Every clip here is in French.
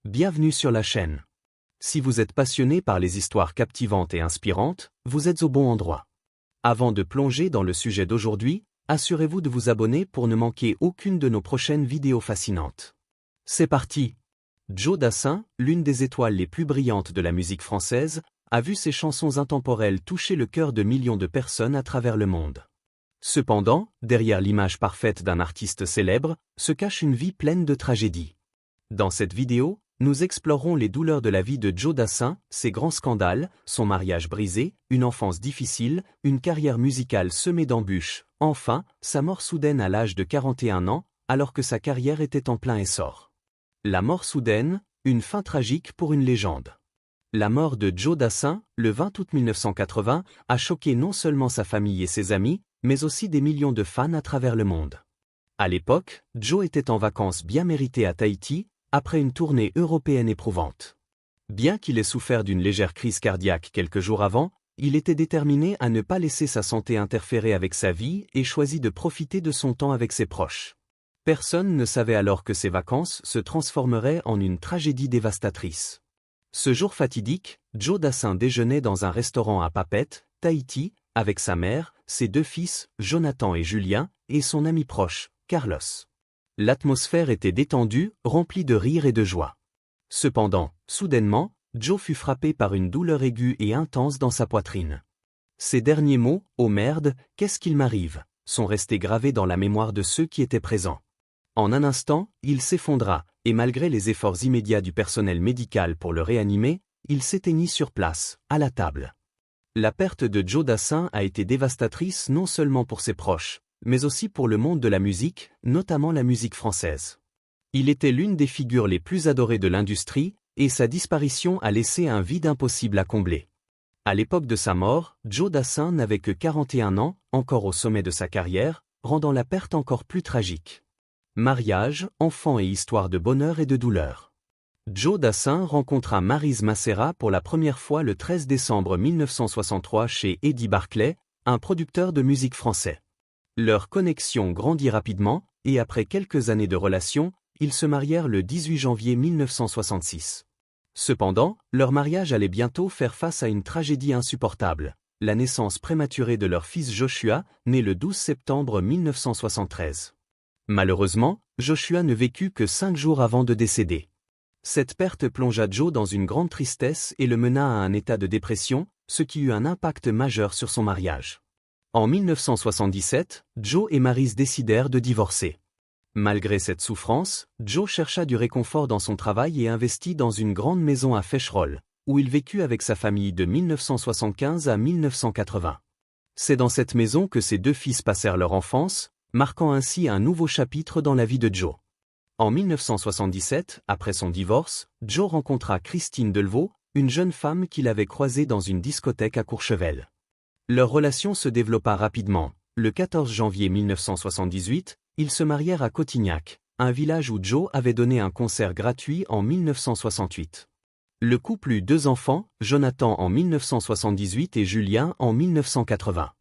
Bienvenue sur la chaîne. Si vous êtes passionné par les histoires captivantes et inspirantes, vous êtes au bon endroit. Avant de plonger dans le sujet d'aujourd'hui, assurez-vous de vous abonner pour ne manquer aucune de nos prochaines vidéos fascinantes. C'est parti! Joe Dassin, l'une des étoiles les plus brillantes de la musique française, a vu ses chansons intemporelles toucher le cœur de millions de personnes à travers le monde. Cependant, derrière l'image parfaite d'un artiste célèbre, se cache une vie pleine de tragédies. Dans cette vidéo, nous explorerons les douleurs de la vie de Joe Dassin, ses grands scandales, son mariage brisé, une enfance difficile, une carrière musicale semée d'embûches, enfin, sa mort soudaine à l'âge de 41 ans, alors que sa carrière était en plein essor. La mort soudaine, une fin tragique pour une légende. La mort de Joe Dassin, le 20 août 1980, a choqué non seulement sa famille et ses amis, mais aussi des millions de fans à travers le monde. À l'époque, Joe était en vacances bien méritées à Tahiti, après une tournée européenne éprouvante. Bien qu'il ait souffert d'une légère crise cardiaque quelques jours avant, il était déterminé à ne pas laisser sa santé interférer avec sa vie et choisit de profiter de son temps avec ses proches. Personne ne savait alors que ces vacances se transformeraient en une tragédie dévastatrice. Ce jour fatidique, Joe Dassin déjeunait dans un restaurant à Papeete, Tahiti, avec sa mère, ses deux fils, Jonathan et Julien, et son ami proche, Carlos. L'atmosphère était détendue, remplie de rires et de joie. Cependant, soudainement, Joe fut frappé par une douleur aiguë et intense dans sa poitrine. Ces derniers mots, « Oh merde, qu'est-ce qu'il m'arrive ?» sont restés gravés dans la mémoire de ceux qui étaient présents. En un instant, il s'effondra, et malgré les efforts immédiats du personnel médical pour le réanimer, il s'éteignit sur place, à la table. La perte de Joe Dassin a été dévastatrice non seulement pour ses proches, mais aussi pour le monde de la musique, notamment la musique française. Il était l'une des figures les plus adorées de l'industrie, et sa disparition a laissé un vide impossible à combler. À l'époque de sa mort, Joe Dassin n'avait que 41 ans, encore au sommet de sa carrière, rendant la perte encore plus tragique. Mariage, enfants et histoire de bonheur et de douleur. Joe Dassin rencontra Maryse Macera pour la première fois le 13 décembre 1963 chez Eddie Barclay, un producteur de musique français. Leur connexion grandit rapidement, et après quelques années de relation, ils se marièrent le 18 janvier 1966. Cependant, leur mariage allait bientôt faire face à une tragédie insupportable, la naissance prématurée de leur fils Joshua, né le 12 septembre 1973. Malheureusement, Joshua ne vécut que 5 jours avant de décéder. Cette perte plongea Joe dans une grande tristesse et le mena à un état de dépression, ce qui eut un impact majeur sur son mariage. En 1977, Joe et Maryse décidèrent de divorcer. Malgré cette souffrance, Joe chercha du réconfort dans son travail et investit dans une grande maison à Fescherolles, où il vécut avec sa famille de 1975 à 1980. C'est dans cette maison que ses deux fils passèrent leur enfance, marquant ainsi un nouveau chapitre dans la vie de Joe. En 1977, après son divorce, Joe rencontra Christine Delvaux, une jeune femme qu'il avait croisée dans une discothèque à Courchevel. Leur relation se développa rapidement. Le 14 janvier 1978, ils se marièrent à Cotignac, un village où Joe avait donné un concert gratuit en 1968. Le couple eut 2 enfants, Jonathan en 1978 et Julien en 1980.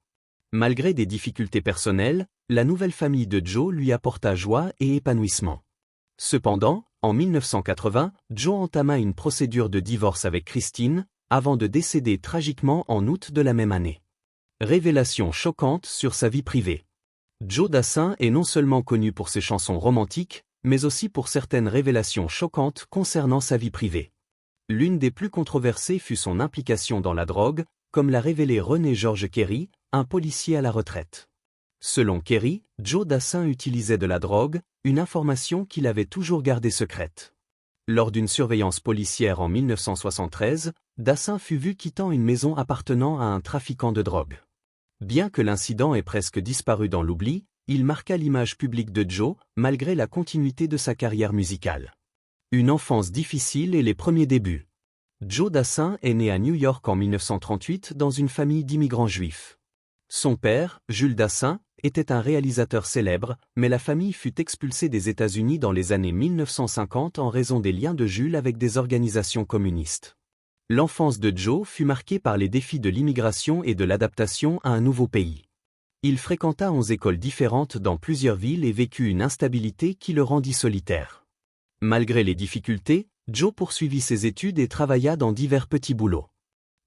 Malgré des difficultés personnelles, la nouvelle famille de Joe lui apporta joie et épanouissement. Cependant, en 1980, Joe entama une procédure de divorce avec Christine, avant de décéder tragiquement en août de la même année. Révélation choquante sur sa vie privée. Joe Dassin est non seulement connu pour ses chansons romantiques, mais aussi pour certaines révélations choquantes concernant sa vie privée. L'une des plus controversées fut son implication dans la drogue, comme l'a révélé René Georges Kerry, un policier à la retraite. Selon Kerry, Joe Dassin utilisait de la drogue, une information qu'il avait toujours gardée secrète. Lors d'une surveillance policière en 1973, Dassin fut vu quittant une maison appartenant à un trafiquant de drogue. Bien que l'incident ait presque disparu dans l'oubli, il marqua l'image publique de Joe, malgré la continuité de sa carrière musicale. Une enfance difficile et les premiers débuts. Joe Dassin est né à New York en 1938 dans une famille d'immigrants juifs. Son père, Jules Dassin, était un réalisateur célèbre, mais la famille fut expulsée des États-Unis dans les années 1950 en raison des liens de Jules avec des organisations communistes. L'enfance de Joe fut marquée par les défis de l'immigration et de l'adaptation à un nouveau pays. Il fréquenta 11 écoles différentes dans plusieurs villes et vécut une instabilité qui le rendit solitaire. Malgré les difficultés, Joe poursuivit ses études et travailla dans divers petits boulots.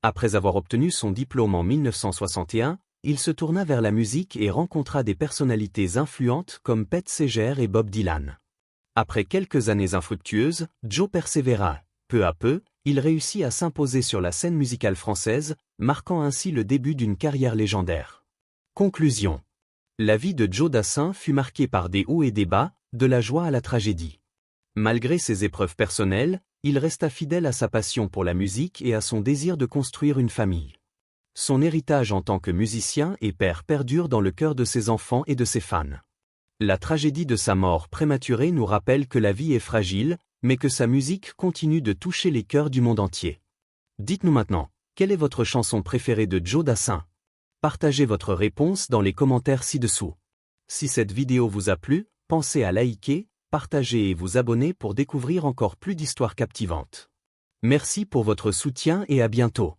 Après avoir obtenu son diplôme en 1961, il se tourna vers la musique et rencontra des personnalités influentes comme Pete Seeger et Bob Dylan. Après quelques années infructueuses, Joe persévéra. Peu à peu, il réussit à s'imposer sur la scène musicale française, marquant ainsi le début d'une carrière légendaire. Conclusion. La vie de Joe Dassin fut marquée par des hauts et des bas, de la joie à la tragédie. Malgré ses épreuves personnelles, il resta fidèle à sa passion pour la musique et à son désir de construire une famille. Son héritage en tant que musicien et père perdure dans le cœur de ses enfants et de ses fans. La tragédie de sa mort prématurée nous rappelle que la vie est fragile, mais que sa musique continue de toucher les cœurs du monde entier. Dites-nous maintenant, quelle est votre chanson préférée de Joe Dassin? Partagez votre réponse dans les commentaires ci-dessous. Si cette vidéo vous a plu, pensez à liker, partager et vous abonner pour découvrir encore plus d'histoires captivantes. Merci pour votre soutien et à bientôt.